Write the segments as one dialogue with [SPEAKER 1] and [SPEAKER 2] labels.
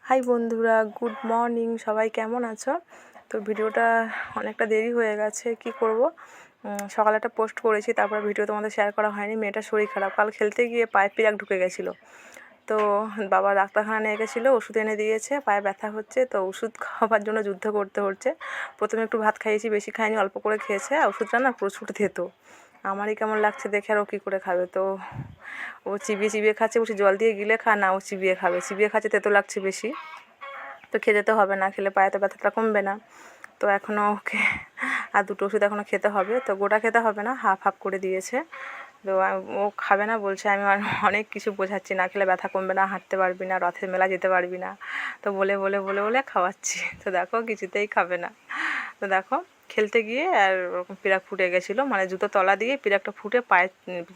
[SPEAKER 1] High বন্ধুরা, good morning. সবাই কেমন আছো? তো ভিডিওটা অনেকটা দেরি হয়ে গেছে, কি করব। সকালে একটা পোস্ট করেছি, তারপর ভিডিও তোমাদের শেয়ার করা হয়নি। মেয়েটার শরীর খারাপ, কাল খেলতে গিয়ে পায়ে পিরাক ঢুকে গেছিলো। তো বাবা ডাক্তারখানা নিয়ে গেছিলো, ওষুধ এনে দিয়েছে, পায়ে ব্যথা হচ্ছে, তো ওষুধ খাওয়ার জন্য যুদ্ধ করতে হচ্ছে। প্রথমে একটু ভাত খাইয়েছি, বেশি খাইনি, অল্প করে খেয়েছে। ওষুধটা না প্রচুর থেতো, আমারই কেমন লাগছে দেখে, আর ও কী করে খাবে। তো ও চিবিয়ে চিবিয়ে খাচ্ছে, বলছি জল দিয়ে গিলে খা, না ও চিবিয়ে খাবে, চিবিয়ে খাচ্ছে, তেতো লাগছে বেশি। তো খেতে তো হবে, না খেলে পায়ে তো ব্যথাটা কমবে না। তো এখনও ওকে আর দুটো ওষুধ এখনও খেতে হবে। তো গোটা খেতে হবে না, হাফ হাফ করে দিয়েছে। তো ও খাবে না বলছে, আমি অনেক কিছু বোঝাচ্ছি, না খেলে ব্যথা কমবে না, হাঁটতে পারবি না, রথের মেলা যেতে পারবি না। তো বলে বলে বলে বলে খাওয়াচ্ছি। তো দেখো কিছুতেই খাবে না। তো দেখো খেলতে গিয়ে আর ওরকম পিরাক ফুটে গেছিলো, মানে জুতো তলা দিয়ে পিরাকটা ফুটে পায়ে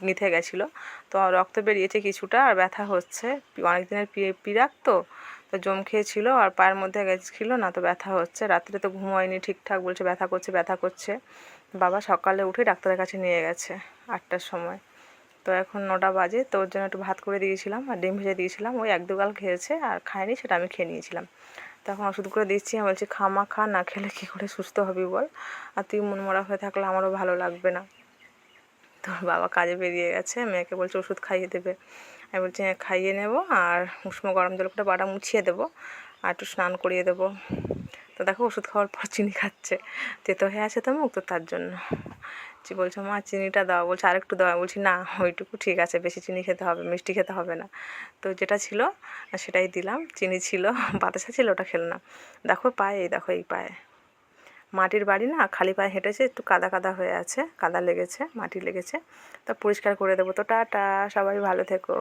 [SPEAKER 1] নিতে গেছিলো। তো রক্ত বেরিয়েছে কিছুটা, আর ব্যথা হচ্ছে। অনেক দিনের পিরাক তো জম খেয়েছিল, আর পায়ের মধ্যে গেছিলো না, তো ব্যথা হচ্ছে। রাত্রে তো ঘুম হয়নি ঠিকঠাক, বলছে ব্যথা করছে ব্যথা করছে। বাবা সকালে উঠে ডাক্তারের কাছে নিয়ে গেছে 8টার সময়। তো এখন 9টা বাজে। তো ওর জন্য একটু ভাত করে দিয়েছিলাম আর ডিম ভেজে দিয়েছিলাম, ওই 1-2 গাল খেয়েছে, আর খায়নি, সেটা আমি খেয়ে নিয়েছিলাম। তো এখন ওষুধ করে দিচ্ছি, আমি বলছি খা, না খেলে কী করে সুস্থ হবি বল, আর তুই মনমরা হয়ে থাকলে আমারও ভালো লাগবে না। তো বাবা কাজে বেরিয়ে গেছে, মেয়েকে বলছে ওষুধ খাইয়ে দেবে। আমি বলছি হ্যাঁ খাইয়ে নেবো, আর উষ্ণ গরম জল করে পাটা মুছিয়ে দেবো, আর একটু স্নান করিয়ে দেবো। তো দেখো ওষুধ খাওয়ার পর চিনি খাচ্ছে, তেতো হয়ে আছে তো মুখ, তো তার জন্য বলছে মা চিনিটা দাও, বলছে আরেকটু দাও। বলছি না ওইটুকু ঠিক আছে, বেশি চিনি খেতে হবে, মিষ্টি খেতে হবে না। তো যেটা ছিল সেটাই দিলাম, চিনি ছিল, বাতাসা ছিল, ওটা খেলো না। দেখো পায়ে, এই দেখো এই পায়ে মাটির বাড়ি না, খালি পায়ে হেঁটেছে, একটু কাদা কাদা হয়ে আছে, কাদা লেগেছে, মাটি লেগেছে। তো পরিষ্কার করে দেবো। তো টাটা, সবাই ভালো থেকো।